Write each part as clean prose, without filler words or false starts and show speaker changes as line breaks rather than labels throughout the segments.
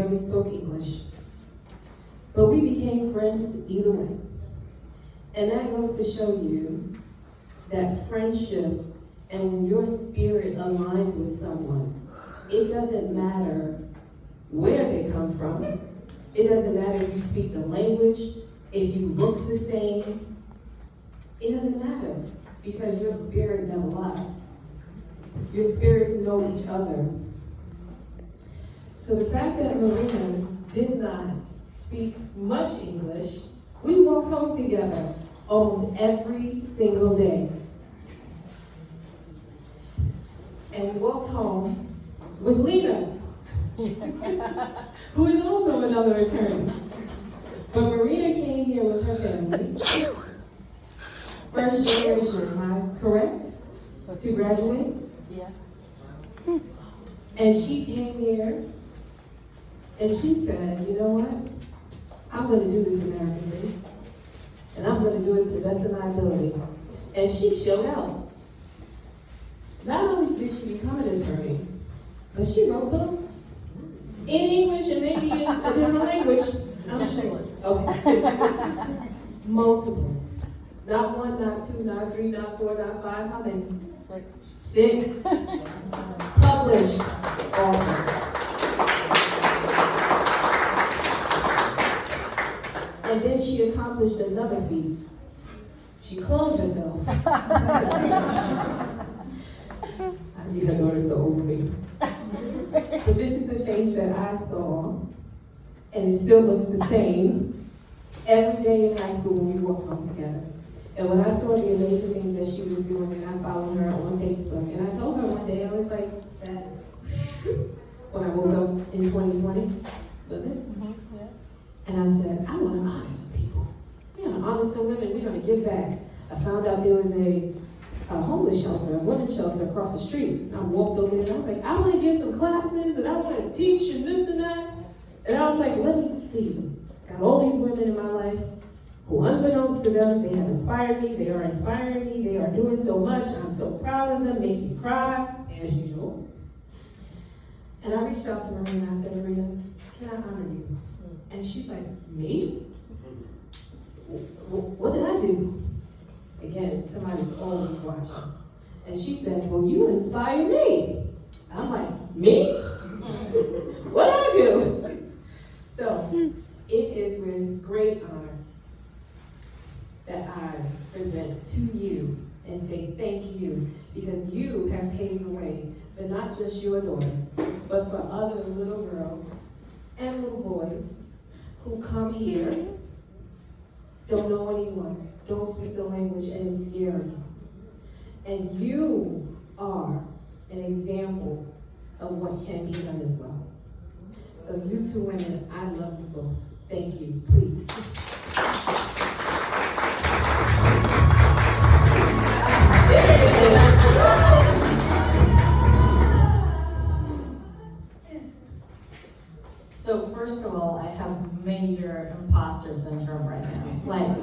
barely spoke English. But we became friends either way. And that goes to show you that friendship, and when your spirit aligns with someone, it doesn't matter where they come from. It doesn't matter if you speak the language, if you look the same. It doesn't matter, because your spirit never lies. Your spirits know each other. So the fact that Marina did not speak much English, we walked home together almost every single day. And we walked home with Lena, who is also another attorney. But Marina came here with her family. First generation, am I correct? To graduate?
Yeah.
And she came here and she said, you know what? I'm going to do this American thing. And I'm going to do it to the best of my ability. And she showed out. Not only did she become an attorney, but she wrote books in English and maybe in a different language. I'm sure. Okay. Multiple. Not one, not two, not three, not four, not five. How many? Six. Published author. And then she accomplished another feat. She cloned herself. I need her daughter so over me. But this is the face that I saw, and it still looks the same every day in high school when we walked home together. And when I saw the amazing things that she was doing, and I followed her on Facebook, and I told her one day, I was like, that when I woke up in 2020, was it?
Mm-hmm, yeah.
And I said, I want to honor some people. We're going to honor some women, we're going to give back. I found out there was a homeless shelter, a women's shelter across the street. I walked over there and I was like, I want to give some classes, and I want to teach, and this and that. And I was like, let me see. Got all these women in my life who, unbeknownst to them, they have inspired me, they are inspiring me, they are doing so much, I'm so proud of them, makes me cry, as usual. And I reached out to Marina and I said, Marina, can I honor you? And she's like, me? What did I do? Again, somebody's always watching. And she says, well, you inspire me. I'm like, me? What did I do? So, it is with great honor that I present to you and say thank you, because you have paved the way for not just your daughter, but for other little girls and little boys who come here, don't know anyone, don't speak the language, and it's scary. And you are an example of what can be done as well. So you two women, I love you both. Thank you. Please.
So first of all, I have major imposter syndrome right now. Like,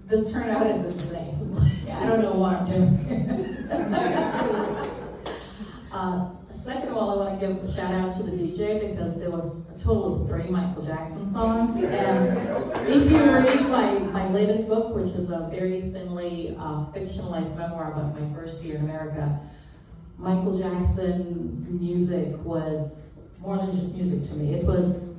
the turnout is insane. I don't know what I'm doing. Second of all, I want to give a shout out to the DJ, because there was a total of 3 Michael Jackson songs. And if you read my latest book, which is a very thinly fictionalized memoir about my first year in America, Michael Jackson's music was more than just music to me. It was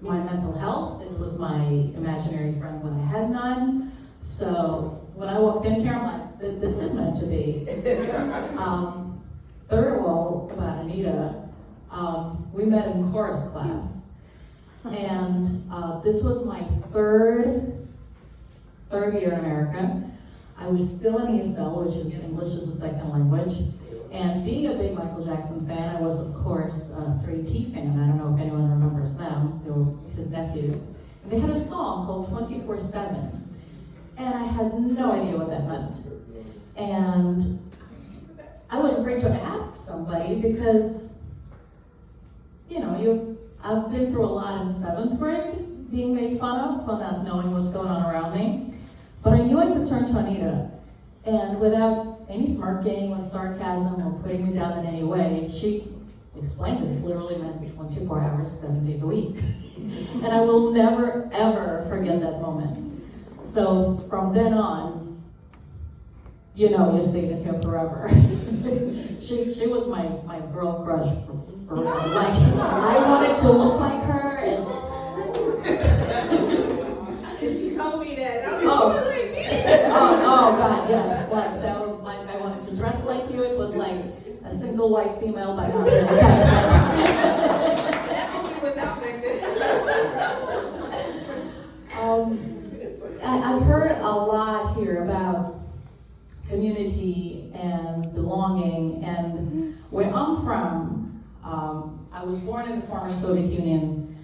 my mental health. It was my imaginary friend when I had none. So when I walked in here, I'm like, this is meant to be. Third of all, about Anita, we met in chorus class. And this was my third year in America. I was still in ESL, which is English as a second language. And being a big Michael Jackson fan, I was, of course, a 3T fan. I don't know if anyone remembers them. They were his nephews. And they had a song called 24/7. And I had no idea what that meant. And I was afraid to ask somebody because, you know, I've been through a lot in 7th grade, being made fun of for not knowing what's going on around me. But I knew I could turn to Anita. And without any smirking or sarcasm or putting me down in any way, she explained that it literally meant 24 hours, 7 days a week. And I will never, ever forget that moment. So from then on, you know, you stayed in here forever. She was my girl crush forever. Like, I wanted to look like her.
She told me that. I was
Oh God, yes. Like that. Like I wanted to dress like you. It was like a single white female, but not really.
that movie was out back then.
I've heard a lot here about community and belonging, and where I'm from, I was born in the former Soviet Union,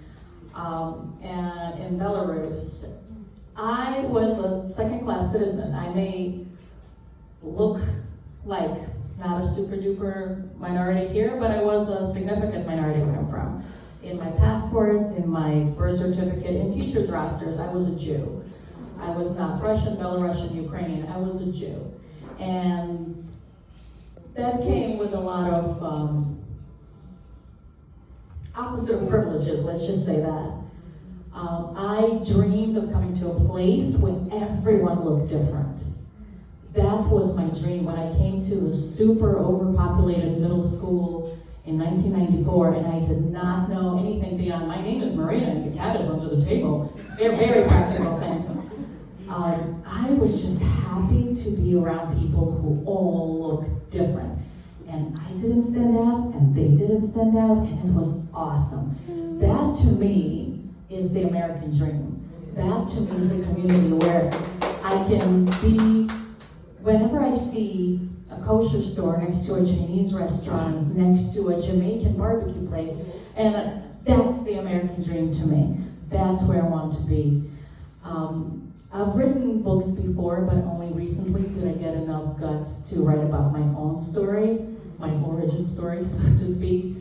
and in Belarus. I was a second-class citizen. I may look like not a super-duper minority here, but I was a significant minority where I'm from. In my passport, in my birth certificate, in teachers' rosters, I was a Jew. I was not Russian, Belarusian, Ukrainian. I was a Jew. And that came with a lot of opposite of privileges, let's just say that. I dreamed of coming to a place where everyone looked different. That was my dream when I came to the super overpopulated middle school in 1994, and I did not know anything beyond, my name is Marina and the cat is under the table. They're very practical things. I was just happy to be around people who all look different. And I didn't stand out, and they didn't stand out, and it was awesome. That to me is the American dream. That to me is a community where I can be, whenever I see a kosher store next to a Chinese restaurant, next to a Jamaican barbecue place, and that's the American dream to me. That's where I want to be. I've written books before, but only recently did I get enough guts to write about my own story, my origin story, so to speak.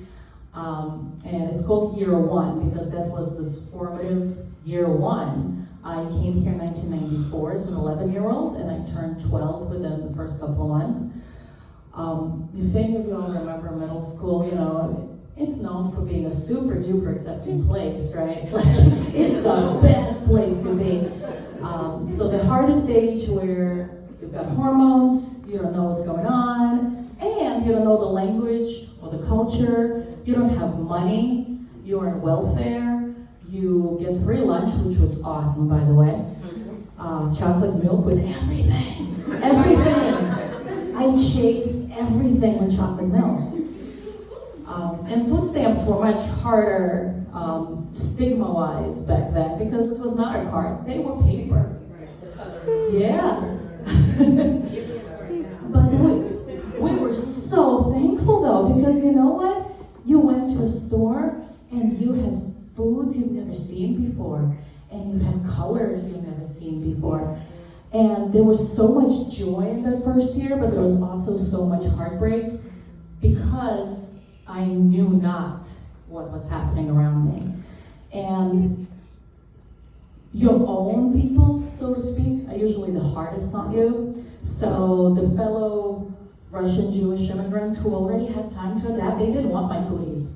And it's called Year One, because that was this formative year one. I came here in 1994 as an 11-year-old, and I turned 12 within the first couple of months. If any of you all remember middle school, you know, it's known for being a super duper accepting place, right? Like, it's the best place to be. So the hardest age where you've got hormones, you don't know what's going on, and you don't know the language or the culture, you don't have money, you're on welfare, you get free lunch, which was awesome, by the way. Chocolate milk with everything. Everything. I chased everything with chocolate milk. And food stamps were much harder stigma-wise back then because it was not a card. They were paper. Yeah. But we were so thankful though, because you know what? You went to a store and you had foods you've never seen before, and you had colors you've never seen before. And there was so much joy in that first year, but there was also so much heartbreak because I knew not what was happening around me. And your own people, so to speak, are usually the hardest on you. So the fellow Russian Jewish immigrants who already had time to adapt, they didn't want my cooties.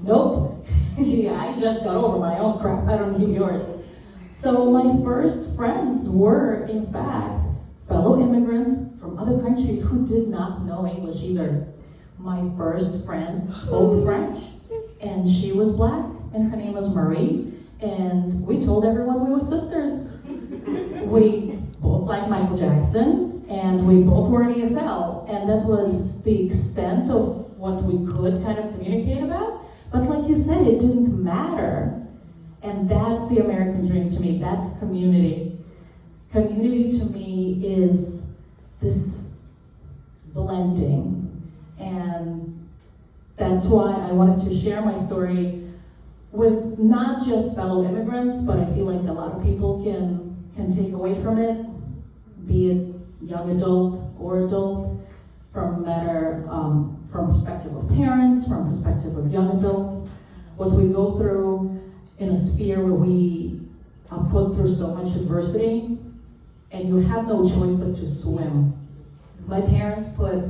Nope. Yeah, I just got over my own crap. I don't need yours. So my first friends were, in fact, fellow immigrants from other countries who did not know English either. My first friend spoke French, and she was black, and her name was Marie, and we told everyone we were sisters. We both liked Michael Jackson, and we both were in ESL, and that was the extent of what we could kind of communicate about. But like you said, it didn't matter. And that's the American dream to me. That's community. Community to me is this blending. And that's why I wanted to share my story with not just fellow immigrants, but I feel like a lot of people can take away from it, be it young adult or adult, from perspective of parents, from perspective of young adults, what we go through in a sphere where we are put through so much adversity, and you have no choice but to swim. My parents put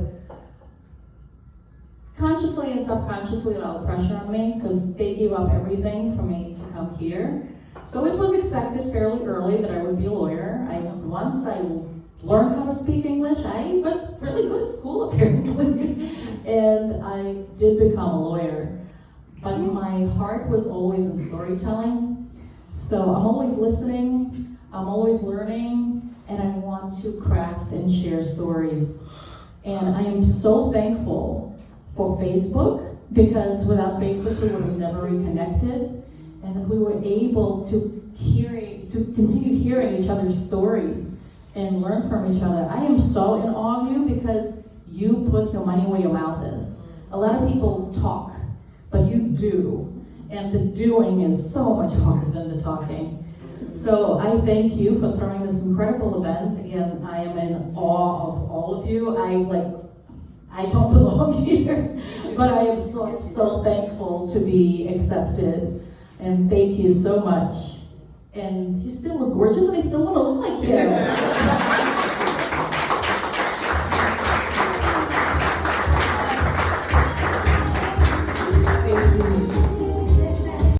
consciously and subconsciously a lot of pressure on me because they gave up everything for me to come here. So it was expected fairly early that I would be a lawyer. Once I learned how to speak English, I was really good at school apparently. And I did become a lawyer. But my heart was always in storytelling. So I'm always listening, I'm always learning, and I want to craft and share stories. And I am so thankful for Facebook, because without Facebook we would have never reconnected, and that we were able to continue hearing each other's stories and learn from each other. I am so in awe of you because you put your money where your mouth is. A lot of people talk, but you do. And the doing is so much harder than the talking. So I thank you for throwing this incredible event. Again, I am in awe of all of you. I don't belong here, but I am so thankful to be accepted. And thank you so much. And you still look gorgeous, and I still want to look like you.